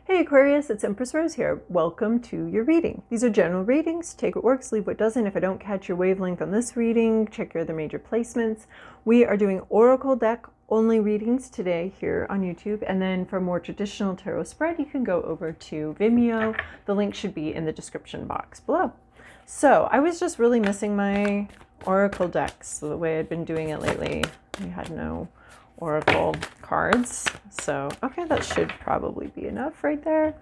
Hey Aquarius, it's Empress Rose here. Welcome to your reading. These are general readings. Take what works, leave what doesn't. If I don't catch your wavelength on this reading, check your other major placements. We are doing Oracle deck only readings today here on YouTube. And then for more traditional tarot spread, you can go over to Vimeo. The link should be in the description box below. So I was just really missing my Oracle decks the way I'd been doing it lately. We had no Oracle cards. So, okay, that should probably be enough right there.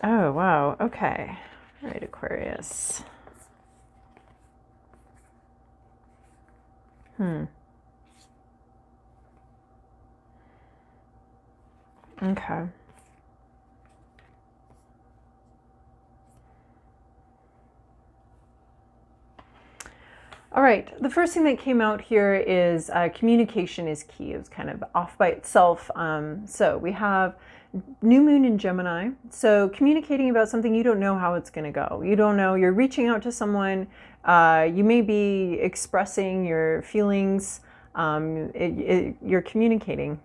Oh, wow. Okay. All right, Aquarius. Okay. All right, the first thing that came out here is communication is key. It was kind of off by itself. So we have new moon in Gemini. So communicating about something, you don't know how it's going to go. You don't know. You're reaching out to someone. You may be expressing your feelings. You're communicating.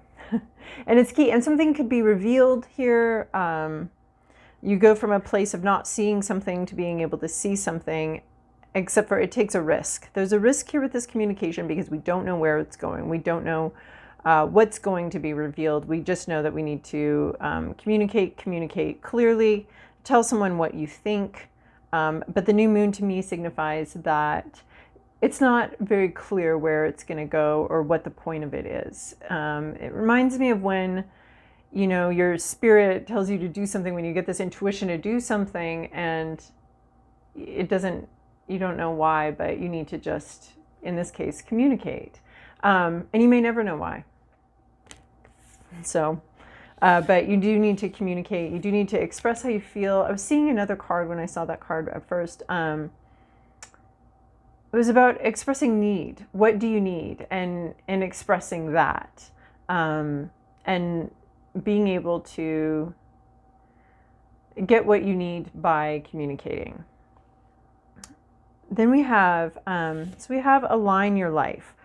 And it's key. And something could be revealed here. You go from a place of not seeing something to being able to see something. Except for it takes a risk. There's a risk here with this communication because we don't know where it's going. We don't know what's going to be revealed. We just know that we need to communicate clearly, tell someone what you think. But the new moon to me signifies that it's not very clear where it's going to go or what the point of it is. It reminds me of when, you know, your spirit tells you to do something, when you get this intuition to do something and it doesn't, you don't know why, but you need to just, in this case, communicate. And you may never know why. So, but you do need to communicate. You do need to express how you feel. I was seeing another card when I saw that card at first. It was about expressing need. What do you need? And expressing that. And being able to get what you need by communicating. Then we have, align your life.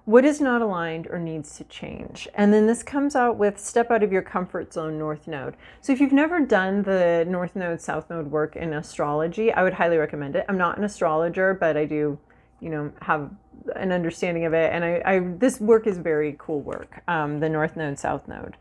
What is not aligned or needs to change? And then this comes out with step out of your comfort zone, North Node. So if you've never done the North Node, South Node work in astrology, I would highly recommend it. I'm not an astrologer, but I do, you know, have an understanding of it. And this work is very cool work, the North Node, South Node.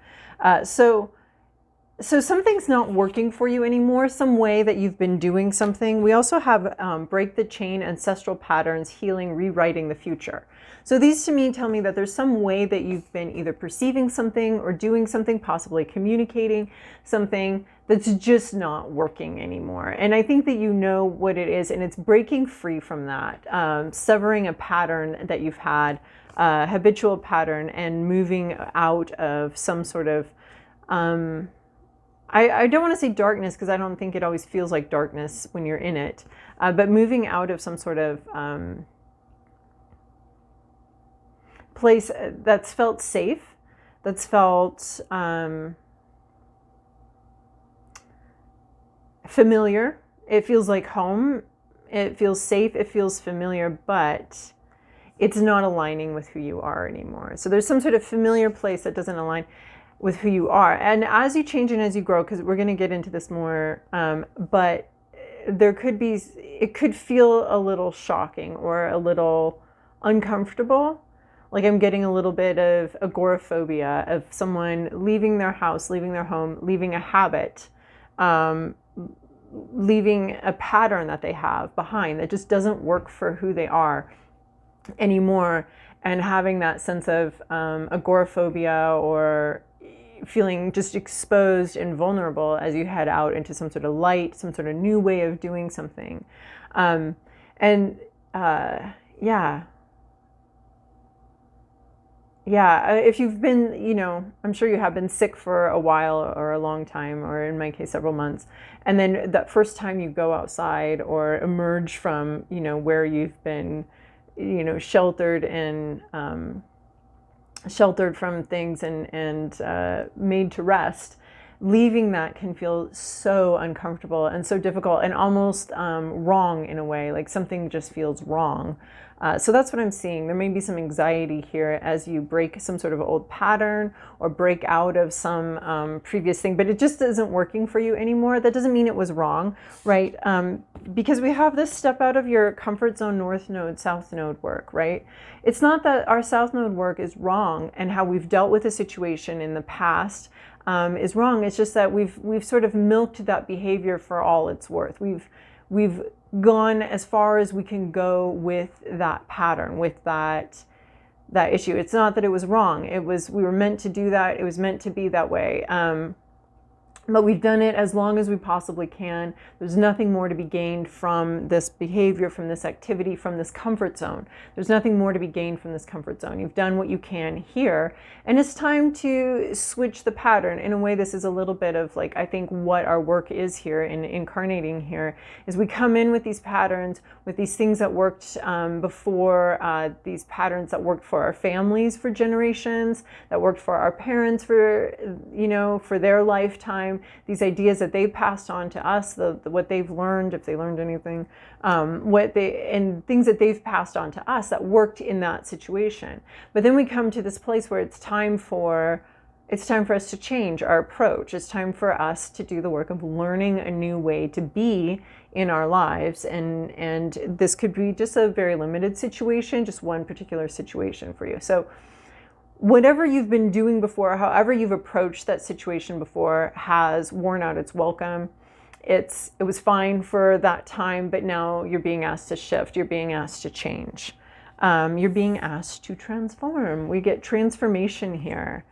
So something's not working for you anymore, some way that you've been doing something. We also have break the chain, ancestral patterns, healing, rewriting the future. So these to me tell me that there's some way that you've been either perceiving something or doing something, possibly communicating something that's just not working anymore. And I think that you know what it is, and it's breaking free from that, severing a pattern that you've had, habitual pattern, and moving out of some sort of I don't want to say darkness because I don't think it always feels like darkness when you're in it, but moving out of some sort of place that's felt safe, that's felt familiar. It feels like home. It feels safe. It feels familiar, but it's not aligning with who you are anymore. So there's some sort of familiar place that doesn't align with who you are. And as you change and as you grow, because we're going to get into this more, but there could be, it could feel a little shocking or a little uncomfortable. Like I'm getting a little bit of agoraphobia of someone leaving their house, leaving their home, leaving a habit, leaving a pattern that they have behind that just doesn't work for who they are anymore, and having that sense of agoraphobia or feeling just exposed and vulnerable as you head out into some sort of light, some sort of new way of doing something. If you've been, you know, I'm sure you have been sick for a while or a long time, or in my case, several months. And then that first time you go outside or emerge from, you know, where you've been, you know, sheltered from things and made to rest, leaving that can feel so uncomfortable and so difficult and almost wrong in a way, like something just feels wrong. So that's what I'm seeing. There may be some anxiety here as you break some sort of old pattern or break out of some previous thing, but it just isn't working for you anymore. That doesn't mean it was wrong, right? Because we have this step out of your comfort zone, north node, south node work, right? It's not that our south node work is wrong and how we've dealt with a situation in the past is wrong. It's just that we've sort of milked that behavior for all it's worth. We've gone as far as we can go with that pattern, with that issue. It's not that it was wrong. We were meant to do that. It was meant to be that way. But we've done it as long as we possibly can. There's nothing more to be gained from this behavior, from this activity, from this comfort zone. There's nothing more to be gained from this comfort zone. You've done what you can here. And it's time to switch the pattern. In a way, this is a little bit of like, I think what our work is here in incarnating here is we come in with these patterns, with these things that worked before, these patterns that worked for our families for generations, that worked for our parents for, for their lifetime. These ideas that they've passed on to us, what they've learned, if they learned anything, and things that they've passed on to us that worked in that situation. But then we come to this place where it's time for us to change our approach. It's time for us to do the work of learning a new way to be in our lives. And this could be just a very limited situation, just one particular situation for you. So whatever you've been doing before, however you've approached that situation before, has worn out its welcome. It was fine for that time, but now you're being asked to shift. You're being asked to change. You're being asked to transform. We get transformation here.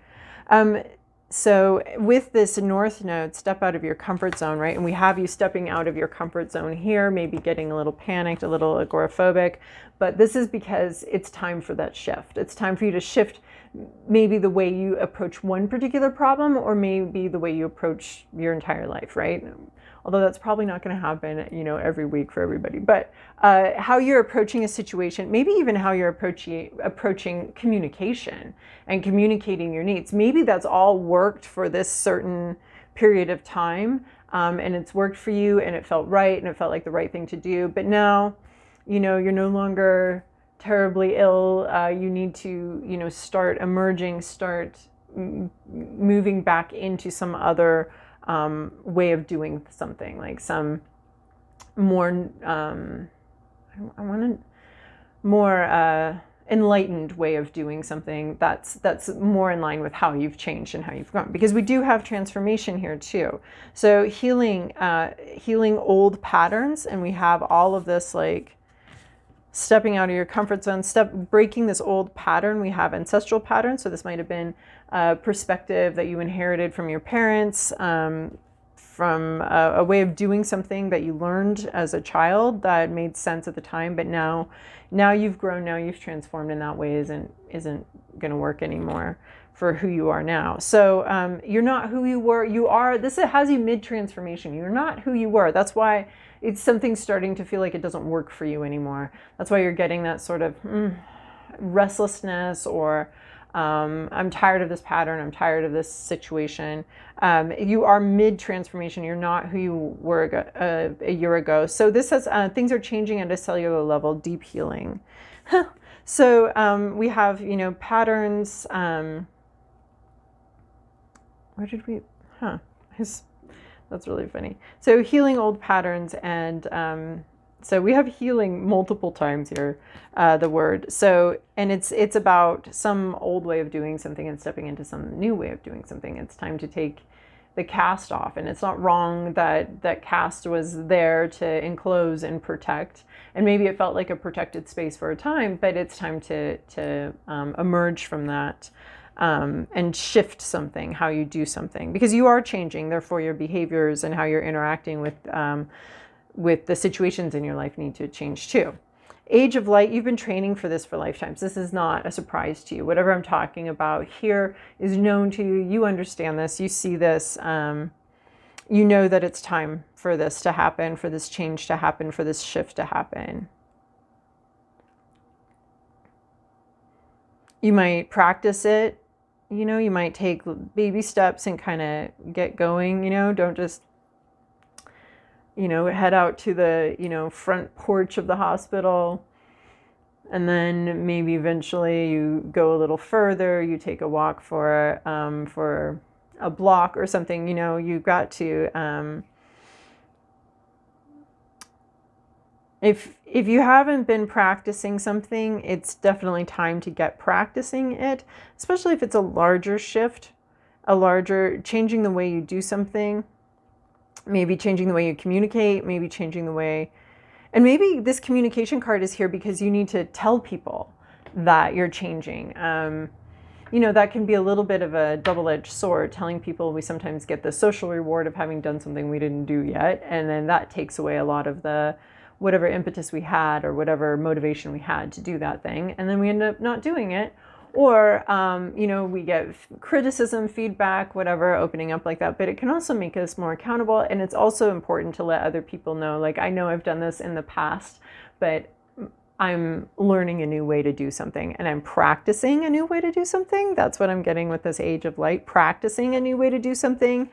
So with this north node, step out of your comfort zone, right? And we have you stepping out of your comfort zone here, maybe getting a little panicked, a little agoraphobic, but this is because it's time for that shift. It's time for you to shift maybe the way you approach one particular problem, or maybe the way you approach your entire life, right? Although that's probably not going to happen, every week for everybody. But how you're approaching a situation, maybe even how you're approaching communication and communicating your needs. Maybe that's all worked for this certain period of time, and it's worked for you, and it felt right, and it felt like the right thing to do. But now, you're no longer terribly ill. You need to, start emerging, start moving back into some other way of doing something, like some more, more enlightened way of doing something that's more in line with how you've changed and how you've grown. Because we do have transformation here too. So healing old patterns, and we have all of this like stepping out of your comfort zone, breaking this old pattern. We have ancestral patterns. So this might have been a perspective that you inherited from your parents, from a way of doing something that you learned as a child that made sense at the time. But now you've grown, now you've transformed, and that way isn't going to work anymore for who you are now. So you're not who you were. You are, this has you mid-transformation. You're not who you were. That's why it's something starting to feel like it doesn't work for you anymore. That's why you're getting that sort of restlessness, or I'm tired of this pattern. I'm tired of this situation. You are mid-transformation. You're not who you were a year ago. So this has, things are changing at a cellular level, deep healing. So we have, patterns. Where did we, that's really funny. So healing old patterns, and so we have healing multiple times here, the word. So, and it's about some old way of doing something and stepping into some new way of doing something. It's time to take the cast off, and it's not wrong that cast was there to enclose and protect, and maybe it felt like a protected space for a time, but it's time to emerge from that. And shift something, how you do something, because you are changing. Therefore, your behaviors and how you're interacting with the situations in your life need to change too. Age of light, you've been training for this for lifetimes. This is not a surprise to you. Whatever I'm talking about here is known to you. You understand this. You see this. You know that it's time for this to happen, for this change to happen, for this shift to happen. You might practice it you know, you might take baby steps and kind of get going, you know, don't just, you know, head out to the, you know, front porch of the hospital. And then maybe eventually you go a little further, you take a walk for a block or something, you know, you've got to, if you haven't been practicing something, it's definitely time to get practicing it, especially if it's a larger shift, changing the way you do something, maybe changing the way you communicate, maybe changing the way, and maybe this communication card is here because you need to tell people that you're changing. You know, that can be a little bit of a double-edged sword. Telling people, we sometimes get the social reward of having done something we didn't do yet, and then that takes away a lot of the whatever impetus we had or whatever motivation we had to do that thing, and then we end up not doing it. Or, you know, we get criticism, feedback, whatever, opening up like that. But it can also make us more accountable. And it's also important to let other people know, like, I know I've done this in the past, but I'm learning a new way to do something, and I'm practicing a new way to do something. That's what I'm getting with this Age of Light, practicing a new way to do something.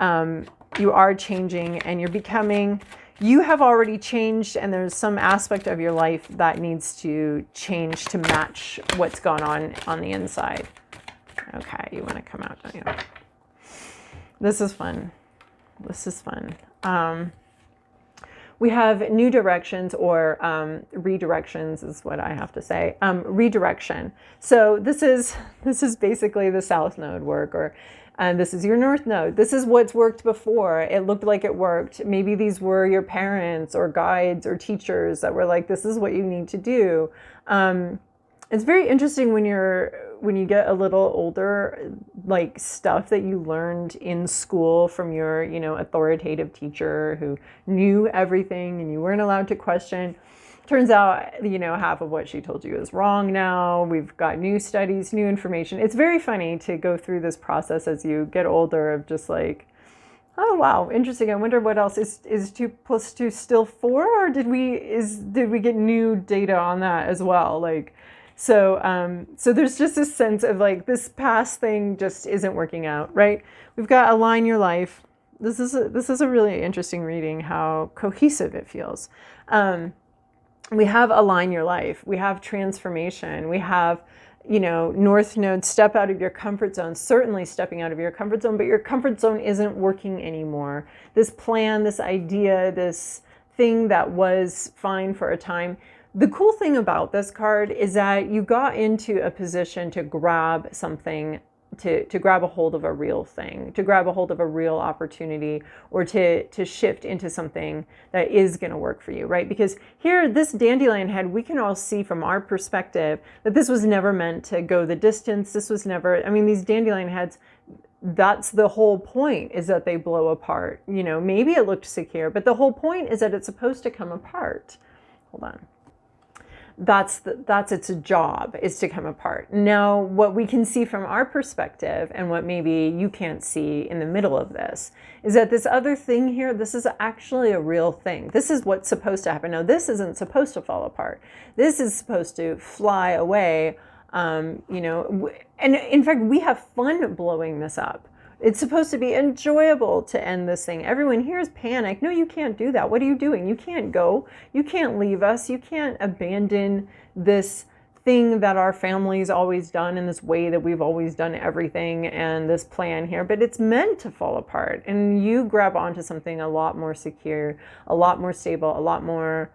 You are changing and you're becoming. You have already changed, and there's some aspect of your life that needs to change to match what's gone on the inside. Okay, you want to come out, don't you? This is fun. This is fun. We have new directions, or redirections is what I have to say. Redirection. So this is basically the South Node work, or this is your North Node. This is what's worked before. It looked like it worked. Maybe these were your parents or guides or teachers that were like, this is what you need to do. It's very interesting when you get a little older, like stuff that you learned in school from your, you know, authoritative teacher who knew everything and you weren't allowed to question. Turns out, you know, half of what she told you is wrong now. We've got new studies, new information. It's very funny to go through this process as you get older of just like, oh, wow, interesting. I wonder what else is 2 + 2 still 4, or did we get new data on that as well? Like, so there's just this sense of like this past thing just isn't working out, right? We've got Align Your Life. This is a really interesting reading, how cohesive it feels. We have Align Your Life. We have transformation. We have, you know, North Node, step out of your comfort zone, certainly stepping out of your comfort zone, but your comfort zone isn't working anymore. This plan, this idea, this thing that was fine for a time. The cool thing about this card is that you got into a position to grab something, to grab a hold of a real thing, to grab a hold of a real opportunity, or to shift into something that is going to work for you, right? Because here, this dandelion head, we can all see from our perspective that this was never meant to go the distance. This was never, I mean, these dandelion heads, that's the whole point, is that they blow apart. You know, maybe it looked secure, but the whole point is that it's supposed to come apart. Hold on. That's its job, is to come apart. Now, what we can see from our perspective, and what maybe you can't see in the middle of this, is that this other thing here, this is actually a real thing. This is what's supposed to happen. Now, this isn't supposed to fall apart. This is supposed to fly away, you know, and in fact, we have fun blowing this up. It's supposed to be enjoyable to end this thing. Everyone here is panicked. No, you can't do that. What are you doing? You can't go. You can't leave us. You can't abandon this thing that our family's always done, in this way that we've always done everything, and this plan here. But it's meant to fall apart. And you grab onto something a lot more secure, a lot more stable, a lot more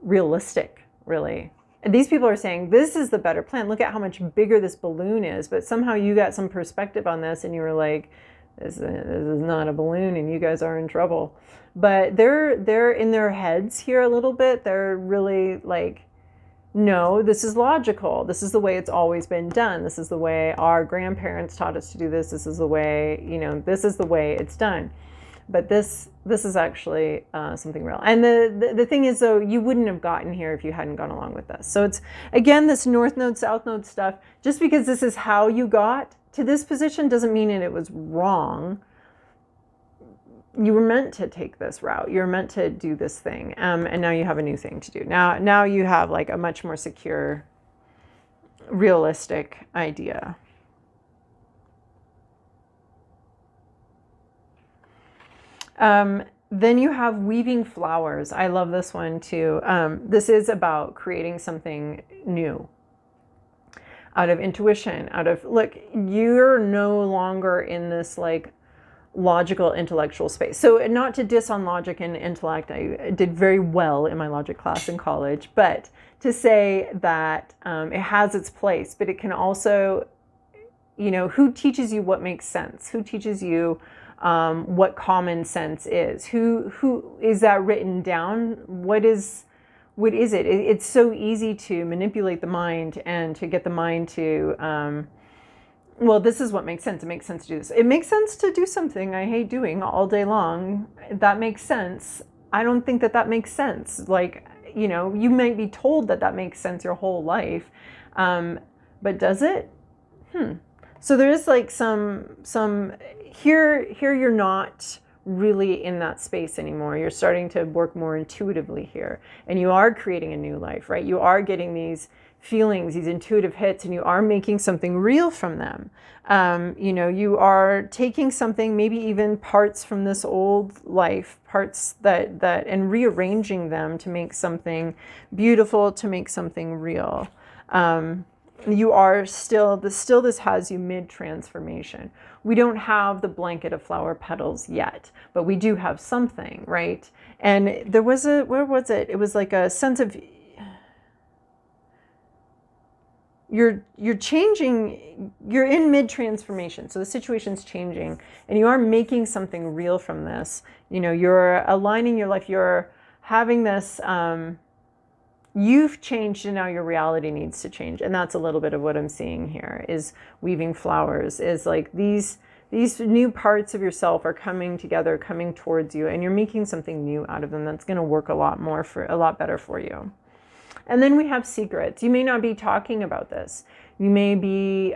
realistic, really. And these people are saying, this is the better plan. Look at how much bigger this balloon is. But somehow you got some perspective on this and you were like, this is not a balloon and you guys are in trouble. But they're in their heads here a little bit. They're really like, no, this is logical. This is the way it's always been done. This is the way our grandparents taught us to do this. This is the way, you know, this is the way it's done. But this is actually something real. And the thing is, though, you wouldn't have gotten here if you hadn't gone along with this. So it's, again, this North Node, South Node stuff. Just because this is how you got to this position doesn't mean that it was wrong. You were meant to take this route. You're meant to do this thing. And now you have a new thing to do. Now you have like a much more secure, realistic idea. Then you have weaving flowers. I love this one too. This is about creating something new out of intuition, look, you're no longer in this like logical intellectual space. So not to diss on logic and intellect, I did very well in my logic class in college, but to say that it has its place, but it can also, who teaches you what makes sense? Who teaches you what common sense is? Who is that written down? What is it? It's so easy to manipulate the mind and to get the mind to, well, this is what makes sense. It makes sense to do this. It makes sense to do something I hate doing all day long. That makes sense. I don't think that makes sense. Like, you might be told that makes sense your whole life. But does it? So there is like some here you're not really in that space anymore. You're starting to work more intuitively here, and you are creating a new life, right? You are getting these feelings, these intuitive hits, and you are making something real from them. You are taking something, maybe even parts from this old life, parts that and rearranging them to make something beautiful, to make something real. You are this has you mid-transformation. We don't have the blanket of flower petals yet, but we do have something, right? And there was where was it? It was like a sense of you're changing, you're in mid-transformation. So the situation's changing and you are making something real from this. You're aligning your life, you're having this, you've changed and now your reality needs to change. And that's a little bit of what I'm seeing here is weaving flowers, is like these new parts of yourself are coming together, coming towards you, and you're making something new out of them that's going to work a lot better for you. And then we have secrets. You may not be talking about this. You may be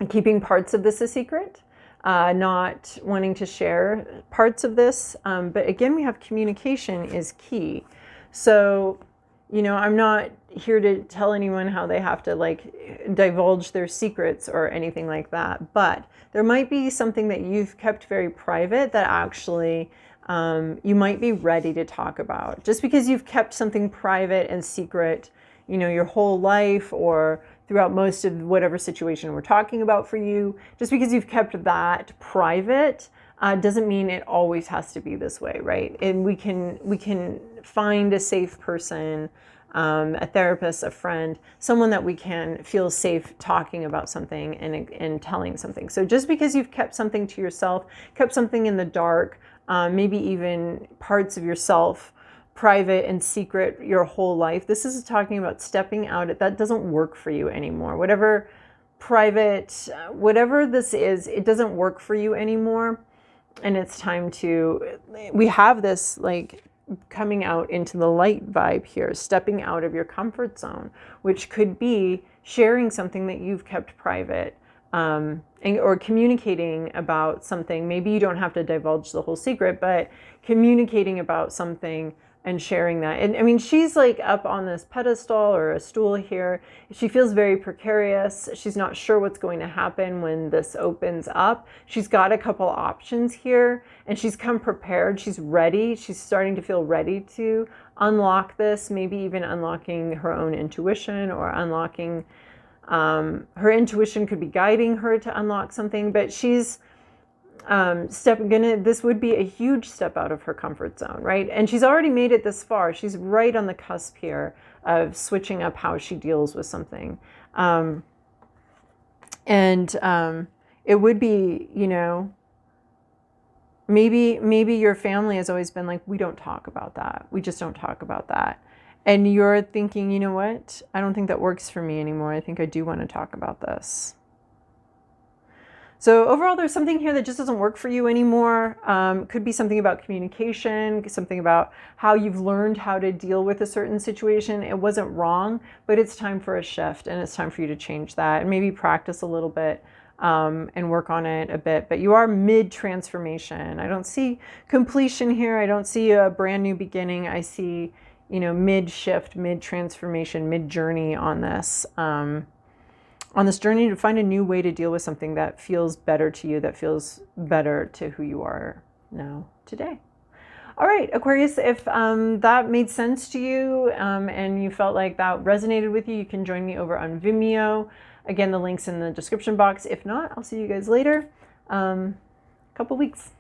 keeping parts of this a secret, not wanting to share parts of this. But again, we have communication is key. So, I'm not here to tell anyone how they have to like divulge their secrets or anything like that. But there might be something that you've kept very private that actually you might be ready to talk about. Just because you've kept something private and secret, your whole life or throughout most of whatever situation we're talking about for you, just because you've kept that private doesn't mean it always has to be this way, right? And we can find a safe person, a therapist, a friend, someone that we can feel safe talking about something and telling something. So just because you've kept something to yourself, kept something in the dark, maybe even parts of yourself private and secret your whole life, this is talking about stepping out. That doesn't work for you anymore. Whatever private, whatever this is, it doesn't work for you anymore. And it's time we have this like coming out into the light vibe here, stepping out of your comfort zone, which could be sharing something that you've kept private, or communicating about something. Maybe you don't have to divulge the whole secret, but communicating about something and sharing that. And I mean, she's like up on this pedestal or a stool here. She feels very precarious. She's not sure what's going to happen when this opens up. She's got a couple options here and she's come prepared. She's ready. She's starting to feel ready to unlock this, maybe even unlocking her own intuition or unlocking, her intuition could be guiding her to unlock something, but she's this would be a huge step out of her comfort zone, right? And she's already made it this far. She's right on the cusp here of switching up how she deals with something. It would be, maybe your family has always been like, we don't talk about that. We just don't talk about that. And you're thinking, you know what? I don't think that works for me anymore. I think I do want to talk about this. So overall, there's something here that just doesn't work for you anymore. Could be something about communication, something about how you've learned how to deal with a certain situation. It wasn't wrong, but it's time for a shift and it's time for you to change that and maybe practice a little bit and work on it a bit. But you are mid-transformation. I don't see completion here. I don't see a brand new beginning. I see, mid-shift, mid-transformation, mid-journey on this. On this journey to find a new way to deal with something that feels better to you, that feels better to who you are now today. All right, Aquarius, if that made sense to you and you felt like that resonated with you, you can join me over on Vimeo. Again, the link's in the description box. If not, I'll see you guys later. Couple weeks.